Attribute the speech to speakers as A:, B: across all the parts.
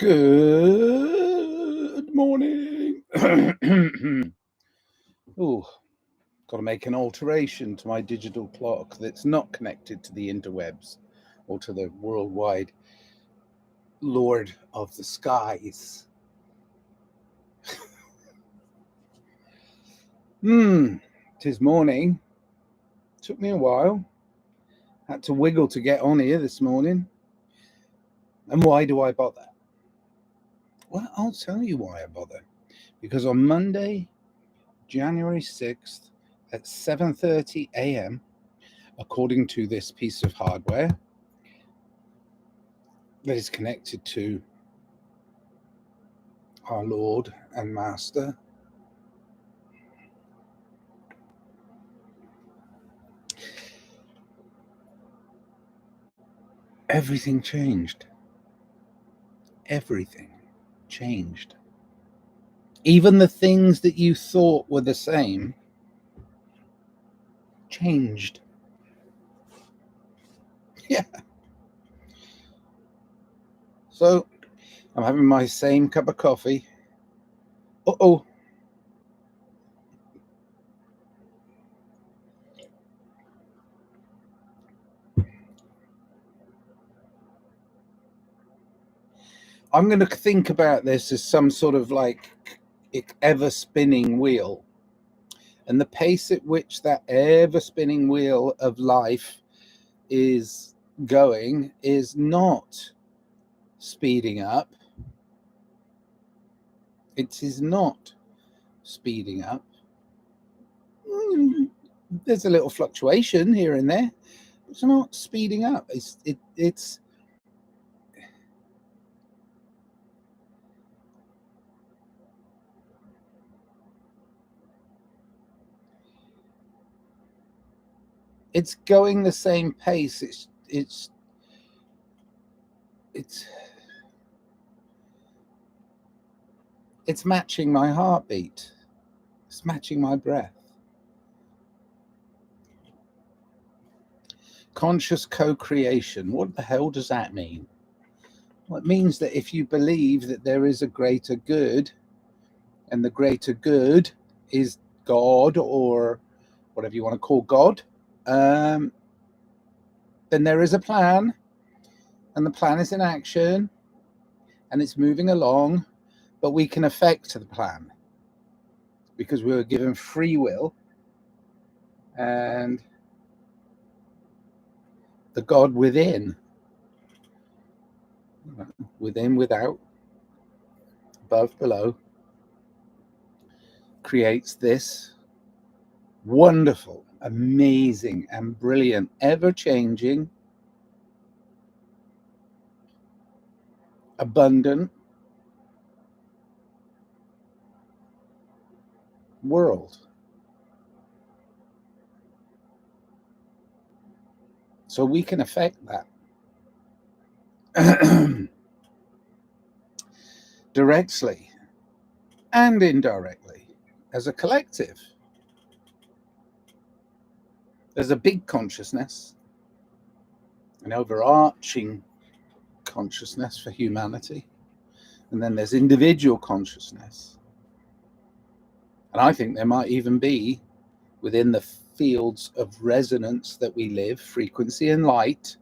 A: Good morning. Oh, got to make an alteration to my digital clock that's not connected to the interwebs or to the worldwide Lord of the skies. Tis morning. Took me a while. Had to wiggle to get on here this morning. And why do I bother? Well, I'll tell you why I bother. Because on Monday, January 6th at 7:30 a.m., according to this piece of hardware that is connected to our Lord and Master, everything changed. Everything changed. Even the things that you thought were the same changed. Yeah. So I'm having my same cup of coffee. Uh-oh. I'm going to think about this as some sort of like ever spinning wheel. And the pace at which that ever spinning wheel of life is going is not speeding up. It is not speeding up. There's a little fluctuation here and there. It's not speeding up. It's going the same pace. It's matching my heartbeat. It's matching my breath. Conscious co-creation. What the hell does that mean? Well, it means that if you believe that there is a greater good, and the greater good is God or whatever you want to call God, then there is a plan, and the plan is in action, and it's moving along, but we can affect the plan because we were given free will, and the God within, without, above, below, creates this wonderful, amazing, and brilliant, ever-changing, abundant world. So we can affect that directly and indirectly as a collective. There's a big consciousness, an overarching consciousness for humanity, and then there's individual consciousness. And I think there might even be, within the fields of resonance that we live, frequency and light,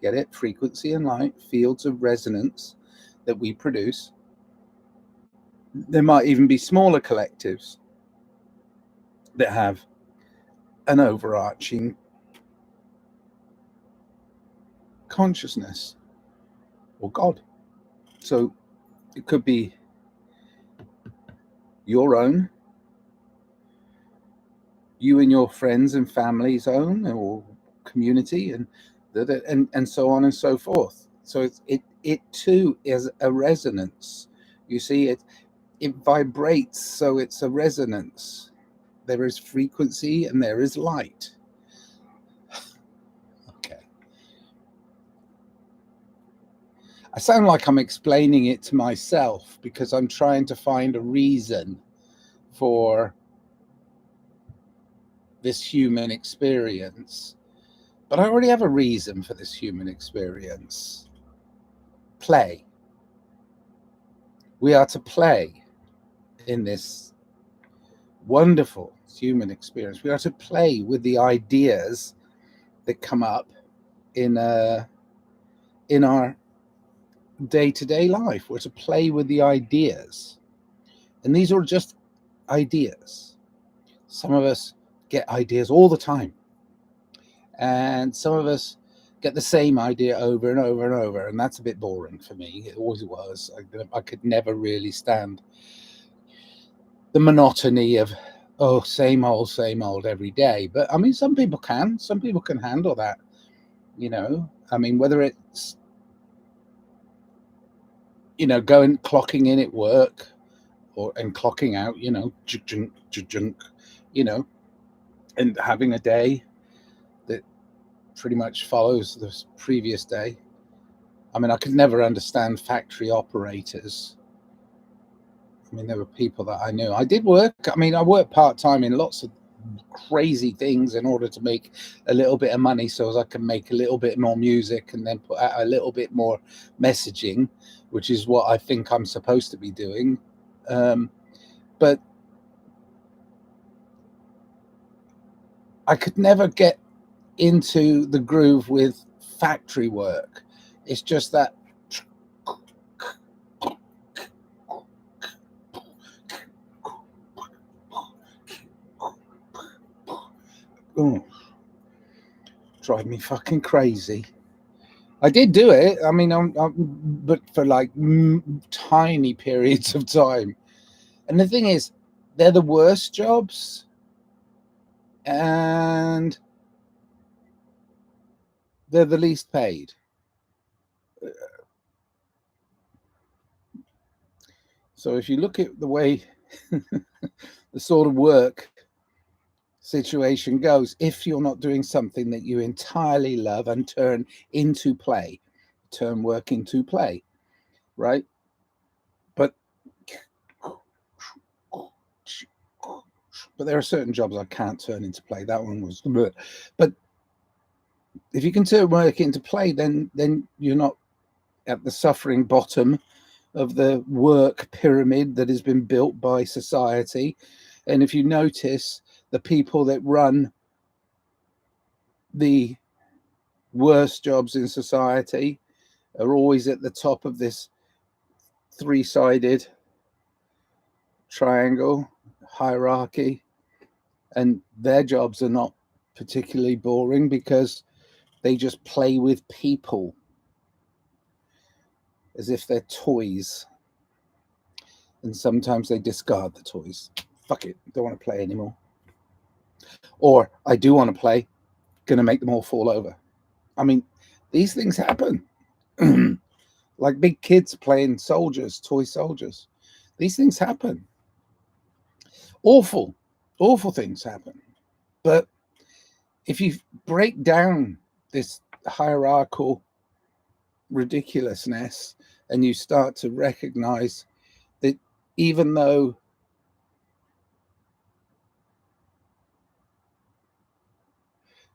A: get it? Frequency and light, fields of resonance that we produce. There might even be smaller collectives that have an overarching consciousness or God. So it could be your own, you and your friends and family's own, or community, and so on and so forth. So it too is a resonance. You see, it vibrates, so it's a resonance. There is frequency and there is light. Okay. I sound like I'm explaining it to myself because I'm trying to find a reason for this human experience. But I already have a reason for this human experience. Play. We are to play in this wonderful human experience. We are to play with the ideas that come up in our day-to-day life. We're to play with the ideas, and these are just ideas. Some of us get ideas all the time, and some of us get the same idea over and over and over, and that's a bit boring for me. It always was. I could never really stand the monotony of, oh, same old every day. But I mean, some people can handle that, I mean, whether it's clocking in at work and clocking out, and having a day that pretty much follows the previous day. I mean, I could never understand factory operators. I mean, there were people that I knew. I did work. I mean, I worked part-time in lots of crazy things in order to make a little bit of money so as I can make a little bit more music and then put out a little bit more messaging, which is what I think I'm supposed to be doing. But I could never get into the groove with factory work. It's just that drive me fucking crazy. I did do it. I mean, but for like tiny periods of time. And the thing is, they're the worst jobs, and they're the least paid. So if you look at the way the sort of work situation goes, if you're not doing something that you entirely love and turn into play, turn work into play, right? But there are certain jobs I can't turn into play. That one was, but if you can turn work into play, then you're not at the suffering bottom of the work pyramid that has been built by society. And if you notice, the people that run the worst jobs in society are always at the top of this three-sided triangle hierarchy, and their jobs are not particularly boring because they just play with people as if they're toys, and sometimes they discard the toys. Fuck it, don't want to play anymore. Or I do want to play, gonna make them all fall over. I mean, these things happen. Like big kids playing soldiers, toy soldiers. These things happen. Awful things happen. But if you break down this hierarchical ridiculousness and you start to recognize that even though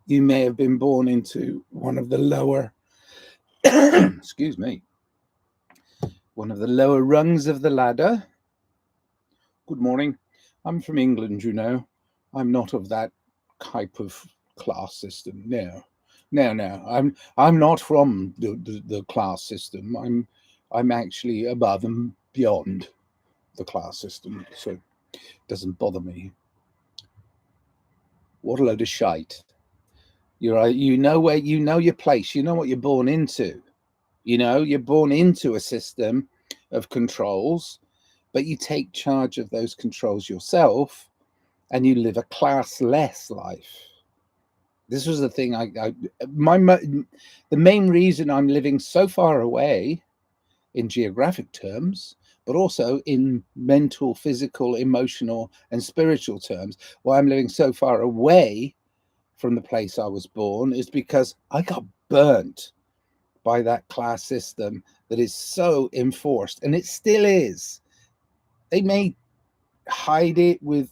A: you may have been born into one of the lower excuse me, one of the lower rungs of the ladder. Good morning. I'm from England, I'm not of that type of class system. No. I'm not from the class system. I'm actually above and beyond the class system, so it doesn't bother me. What a load of shite. You know where you know your place. You know what you're born into. You're born into a system of controls, but you take charge of those controls yourself, and you live a class-less life. This was the thing. The main reason I'm living so far away, in geographic terms, but also in mental, physical, emotional, and spiritual terms, why I'm living so far away from the place I was born, is because I got burnt by that class system that is so enforced, and it still is. They may hide it with,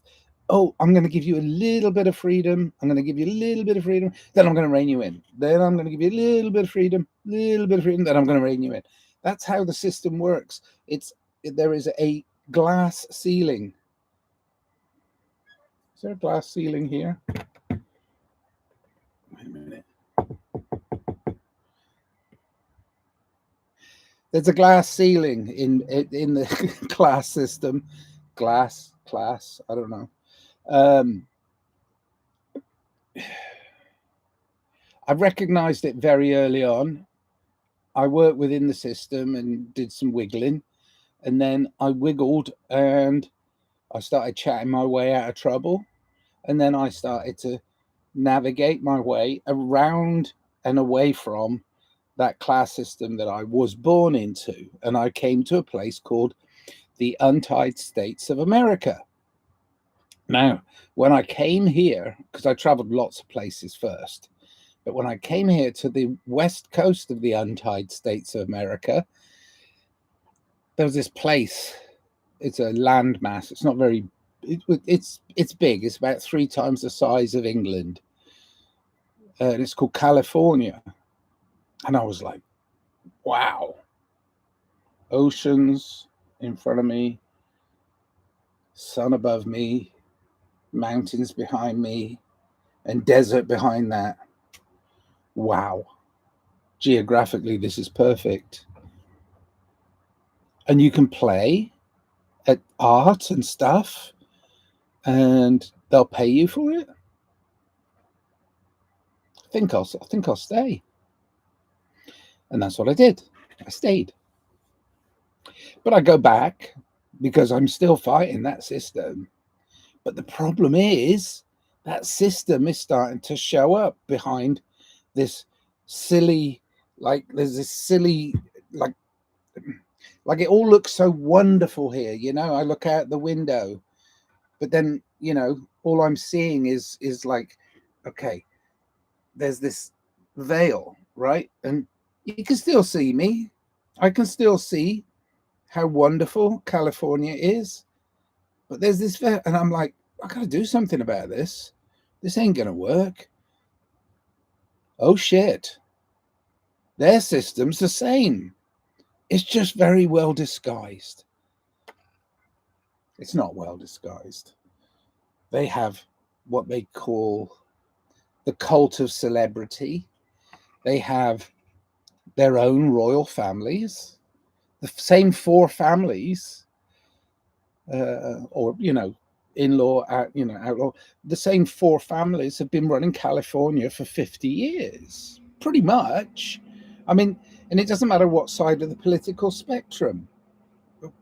A: oh, I'm going to give you a little bit of freedom. I'm going to give you a little bit of freedom. Then I'm going to rein you in. Then I'm going to give you a little bit of freedom. Then I'm going to rein you in. That's how the system works. It's there is a glass ceiling. Is there a glass ceiling here? Wait a minute. There's a glass ceiling in the class system. Class, I don't know. I recognized it very early on. I worked within the system and did some wiggling, and then I wiggled and I started chatting my way out of trouble, and then I started to navigate my way around and away from that class system that I was born into, and I came to a place called the United States of America. Now, when I came here, because I traveled lots of places first, but when I came here to the west coast of the United States of America, there was this place. It's a landmass. It's not very. It's big. It's about 3 times the size of England, and it's called California. And I was like, wow. Oceans in front of me, sun above me, mountains behind me, and desert behind that. Wow. Geographically, this is perfect. And you can play at art and stuff, and they'll pay you for it. I think I'll stay. And that's what I did. I stayed. But I go back because I'm still fighting that system. But the problem is that system is starting to show up behind this silly, like there's this silly, like it all looks so wonderful here. You know, I look out the window, but then, you know, all I'm seeing is like, okay, there's this veil, right? And you can still see me. I can still see how wonderful California is. But there's this veil, and I'm like, I gotta do something about this. This ain't gonna work. Oh shit. Their system's the same. It's just very well disguised. It's not well disguised. They have what they call the cult of celebrity. They have their own royal families, the same 4 families, or, you know, in-law, you know, outlaw. The same 4 families have been running California for 50 years, pretty much. I mean, and it doesn't matter what side of the political spectrum,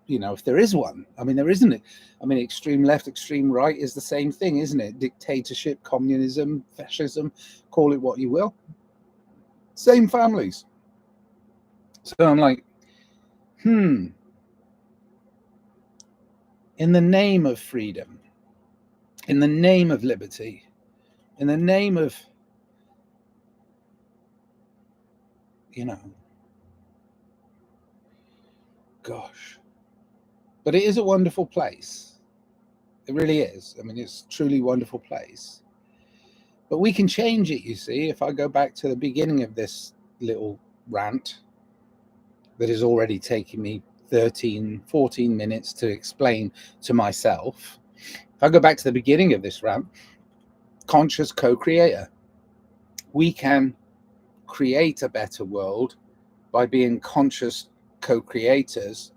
A: you know, if there is one. I mean, there isn't it. I mean, extreme left, extreme right is the same thing, isn't it? Dictatorship, communism, fascism, call it what you will. Same families. So I'm like, in the name of freedom, in the name of liberty, in the name of, you know, gosh. But it is a wonderful place. It really is. I mean, it's a truly wonderful place. But we can change it, you see. If I go back to the beginning of this little rant that is already taking me 13, 14 minutes to explain to myself. If I go back to the beginning of this rant, conscious co-creator. We can create a better world by being conscious co-creators,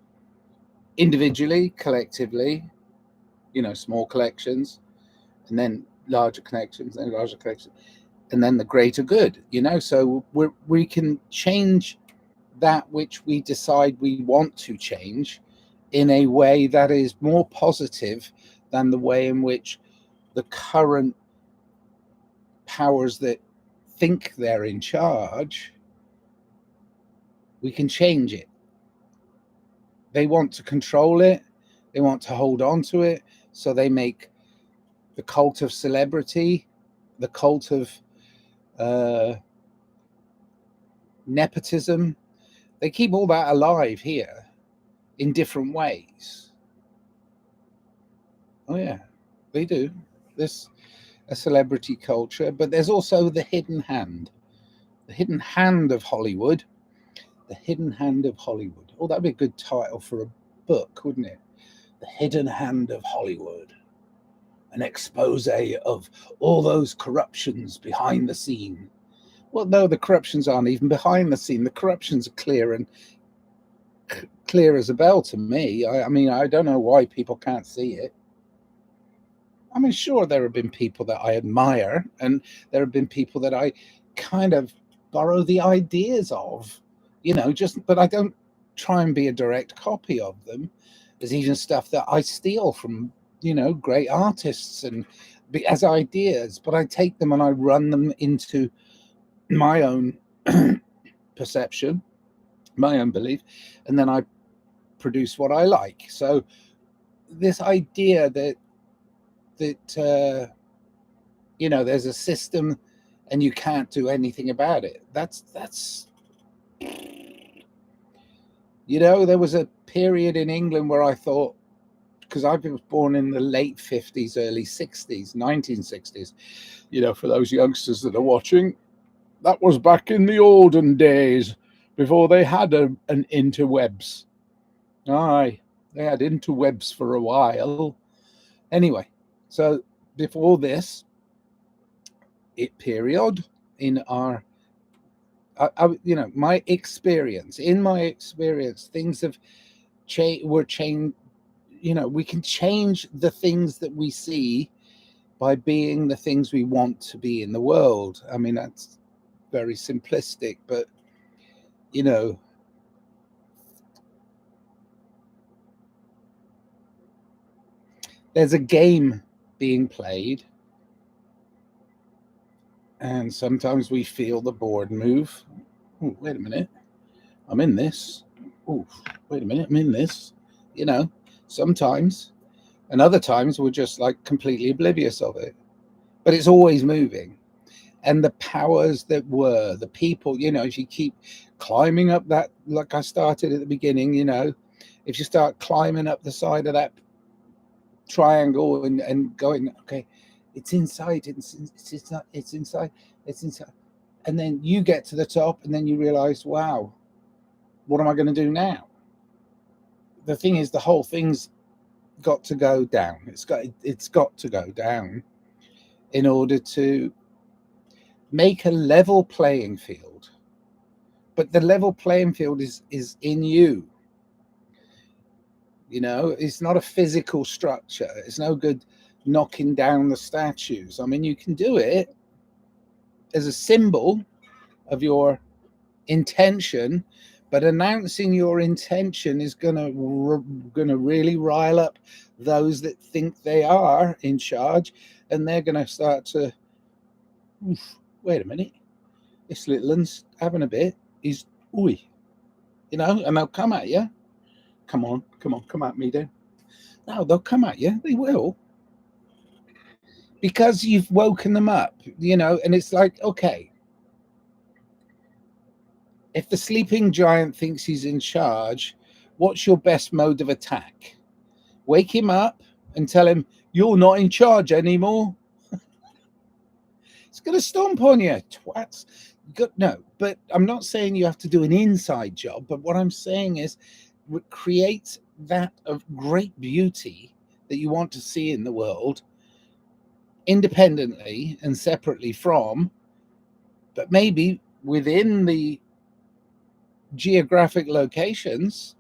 A: individually, collectively, you know, small collections, and then larger connections, and larger collections, and then the greater good, you know. So we can change that which we decide we want to change in a way that is more positive than the way in which the current powers that think they're in charge, we can change it. They want to control it. They want to hold on to it. So they make the cult of celebrity, the cult of nepotism. They keep all that alive here in different ways. Oh yeah, they do. There's a celebrity culture, but there's also the hidden hand of Hollywood. The hidden hand of Hollywood. Oh, that'd be a good title for a book, wouldn't it? The Hidden Hand of Hollywood, an expose of all those corruptions behind the scene. Well, no, the corruptions aren't even behind the scene. The corruptions are clear and clear as a bell to me. I mean, I don't know why people can't see it. I mean, sure, there have been people that I admire, and there have been people that I kind of borrow the ideas of, but I don't try and be a direct copy of them. There's even stuff that I steal from, great artists and as ideas, but I take them and I run them into my own perception, my own belief, and then I produce what I like. So this idea that there's a system and you can't do anything about it, that's there was a period in England where I thought, because I was born in the late 50s, early 60s, 1960s, for those youngsters that are watching, that was back in the olden days before they had an interwebs. Aye, they had interwebs for a while. Anyway, so before this period in our, my experience, things have changed. We can change the things that we see by being the things we want to be in the world. I mean, that's very simplistic, but there's a game being played, and sometimes we feel the board move. Oh, wait a minute, I'm in this. Oh, wait a minute, I'm in this. Sometimes, and other times we're just like completely oblivious of it. But it's always moving. And the powers that were, the people, if you keep climbing up that, like I started at the beginning, if you start climbing up the side of that triangle and going, okay, it's inside, it's inside, and then you get to the top and then you realize, wow, what am I going to do now? The thing is, the whole thing's got to go down. It's got to go down in order to make a level playing field. But the level playing field is in you. It's not a physical structure. It's no good knocking down the statues. I mean, you can do it as a symbol of your intention, but announcing your intention is gonna really rile up those that think they are in charge, and they're gonna start to, wait a minute, this little one's having a bit. He's and they'll come at you. Come on, come at me, then. No, they'll come at you. They will, because you've woken them up. And it's like, okay, if the sleeping giant thinks he's in charge, what's your best mode of attack? Wake him up and tell him you're not in charge anymore. It's going to stomp on you, twats. No, but I'm not saying you have to do an inside job. But what I'm saying is create that of great beauty that you want to see in the world, independently and separately from, but maybe within the geographic locations,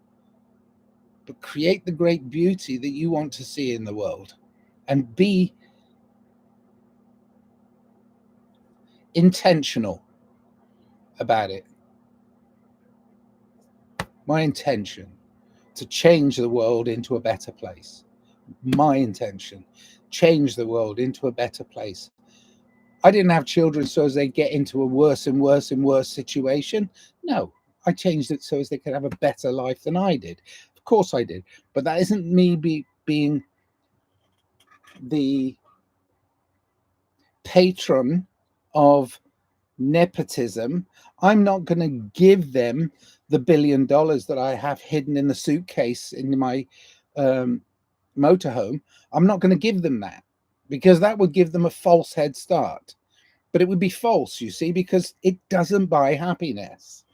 A: but create the great beauty that you want to see in the world and be intentional about it. My intention to change the world into a better place. My intention, change the world into a better place. I didn't have children so as they get into a worse and worse and worse situation. No, I changed it so as they could have a better life than I did. Of course I did. But that isn't me being the patron of nepotism. I'm not going to give them the $1 billion that I have hidden in the suitcase in my motorhome. I'm not going to give them that, because that would give them a false head start. But it would be false, you see, because it doesn't buy happiness.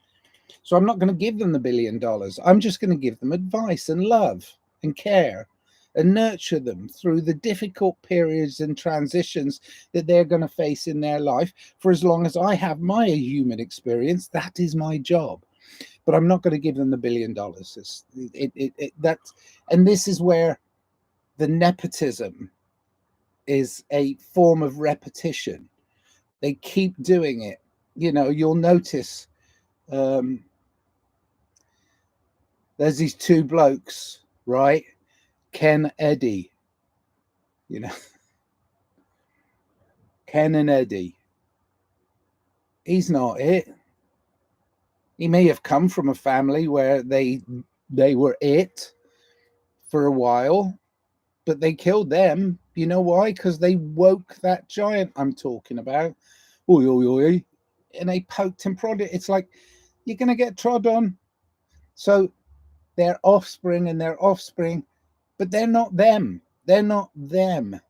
A: So I'm not going to give them the $1 billion. I'm just going to give them advice and love. and care and nurture them through the difficult periods and transitions that they're going to face in their life. For as long as I have my human experience, that is my job. But I'm not going to give them the $1 billion. And this is where the nepotism is a form of repetition. They keep doing it. You know, you'll notice there's these two blokes, right? Ken Eddie, you know, Ken and Eddie. He's not it. He may have come from a family where they were it for a while, but they killed them. You know why? Because they woke that giant I'm talking about. Oi, oi, oi. And they poked and prodded. It's like, you're going to get trod on. So their offspring and their offspring, but they're not them. They're not them.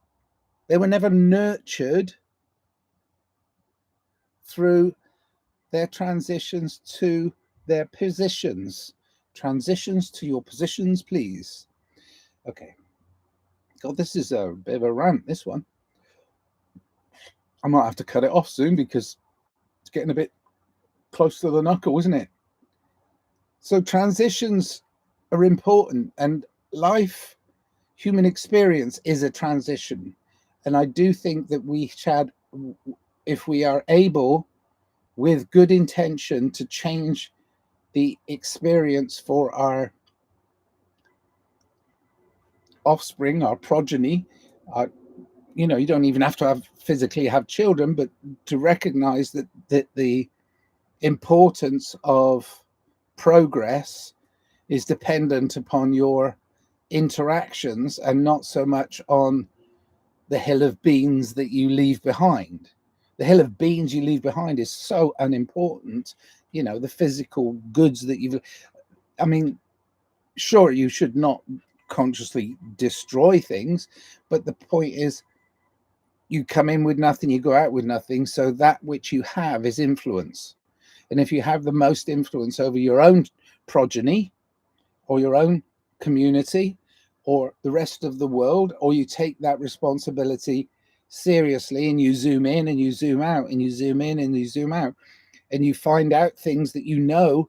A: They were never nurtured through their transitions to their positions. Transitions to your positions, please. Okay. God, this is a bit of a rant, this one. I might have to cut it off soon because it's getting a bit close to the knuckle, isn't it? So transitions are important, and life, human experience is a transition. And I do think that we should, if we are able, with good intention, to change the experience for our offspring, our progeny, you know, you don't even have to physically have children, but to recognize that the importance of progress is dependent upon your interactions and not so much on the hill of beans that you leave behind. The hill of beans you leave behind is so unimportant. You know, the physical goods that you've, I mean, sure, you should not consciously destroy things, but the point is, you come in with nothing, you go out with nothing. So that which you have is influence. And if you have the most influence over your own progeny or your own community or the rest of the world, or you take that responsibility seriously and you zoom in and you zoom out and you zoom in and you zoom out and you find out things that you know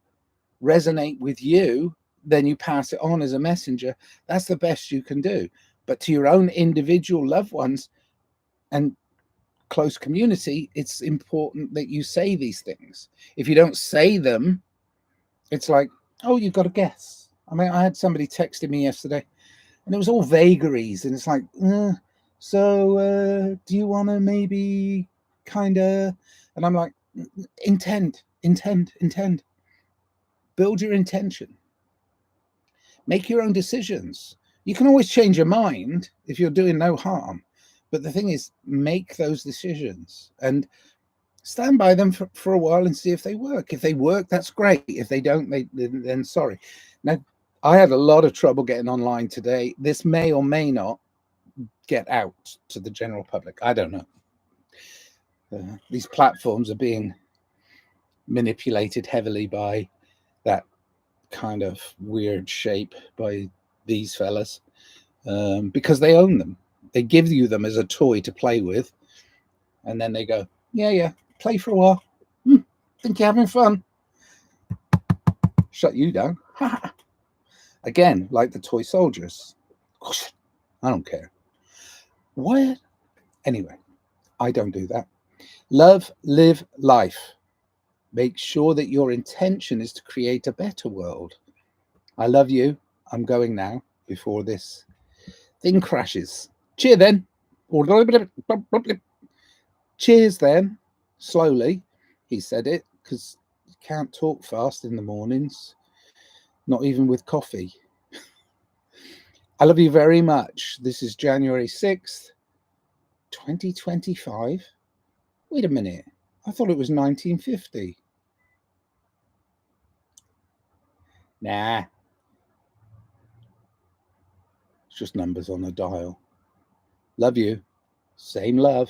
A: resonate with you, then you pass it on as a messenger. That's the best you can do. But to your own individual loved ones and close community, it's important that you say these things. If you don't say them, it's like, oh, you've got to guess. I mean, I had somebody texting me yesterday and it was all vagaries, and it's like, so do you want to maybe kind of, and I'm like, intend. Build your intention. Make your own decisions. You can always change your mind if you're doing no harm. But the thing is, make those decisions and stand by them for a while and see if they work. If they work, that's great. If they don't, then sorry. Now, I had a lot of trouble getting online today. This may or may not get out to the general public. I don't know. These platforms are being manipulated heavily by that kind of weird shape by these fellas because they own them. They give you them as a toy to play with, and then they go, yeah, play for a while. Think you're having fun. Shut you down. Again, like the toy soldiers. I don't care. What? Anyway, I don't do that. Love, live life. Make sure that your intention is to create a better world. I love you. I'm going now before this thing crashes. Cheer then. Cheers then. Slowly. He said it because you can't talk fast in the mornings, not even with coffee. I love you very much. This is January 6th, 2025. Wait a minute. I thought it was 1950. Nah. It's just numbers on a dial. Love you. Same love.